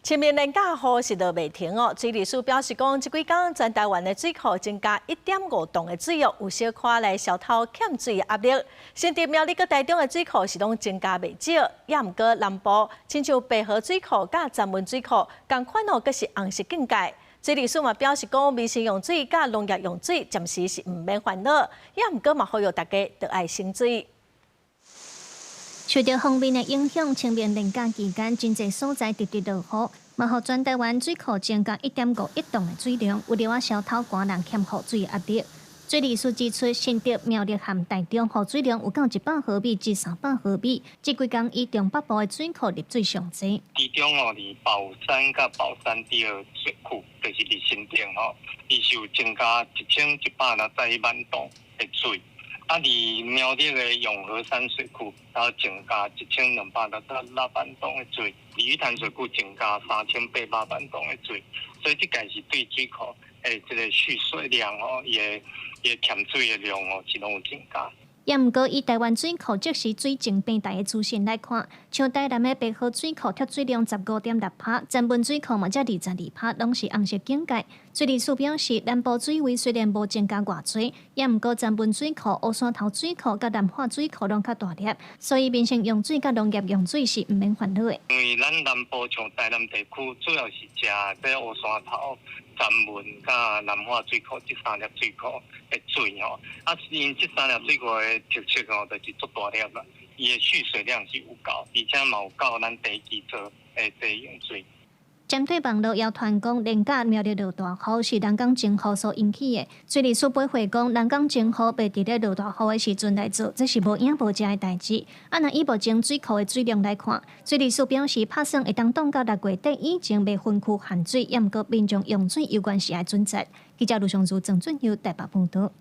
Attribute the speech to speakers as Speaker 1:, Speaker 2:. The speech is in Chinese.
Speaker 1: 前面連假雨是落袂停哦。水利署表示講，這幾天全台灣的水庫增加1.5噸的水量，有小可來消透欠水的壓力。新竹苗栗佮台中的水庫是攏增加袂少，也毋過南部，親像白河水庫佮曾文水庫，同款哦，閣是紅色警戒。水利署嘛表示講，民生用水佮農業用水暫時是毋免煩惱，也毋過嘛呼籲大家要愛省水。
Speaker 2: 受到鋒面的影響，清明連假期間，真濟所在直直落雨，嘛互全台灣水庫增加1.51噸的水量，有了消透寒人欠雨水的壓力。水利署指出，新竹、苗栗含台中雨水量有到100毫米至300毫米，這幾天以中北部的水庫入水上濟。
Speaker 3: 其中哦，離寶山甲寶山第二水庫，就是離新店吼，伊是有增加1161萬噸的水。啊，離苗栗的永和山水庫，然後增加1268萬噸的水；離玉潭水庫增加3800萬噸的水。所以這個是對水庫誒，這個蓄水量哦，也欠水的量哦，是攏有增加。
Speaker 2: 也毋過，以台灣水庫即時水情變大的資訊來看，像台南的白河水庫貼水量15.6%，曾文水庫嘛才22%，攏是紅色警戒。水利署表示，南部水位雖然無增加偌濟，也毋過曾文水庫、烏山頭水庫甲南化水庫攏較大粒，所以民生用水甲農業用水是毋免煩惱的。
Speaker 3: 因為咱南部像台南地區，主要是食這烏山頭、曾文甲南化水庫這3粒水庫的水吼，啊，因這3粒水庫的特色哦，就是足大粒啦，伊的蓄水量是有夠，而且嘛有夠咱地基座誒這用水。
Speaker 2: 針對網絡謠傳講連假苗栗落大雨是人工情雨所引起的，水利署駁回講人工情雨袂佇咧落大雨的時陣來做，這是無影無跡的代誌。啊，若以目前水庫的水量來看，水利署表示拍算會當擋到6月底以前未分區限水，也毋過民眾用水有關是愛準則。記者盧尚珠、鄭俊佑台北報道。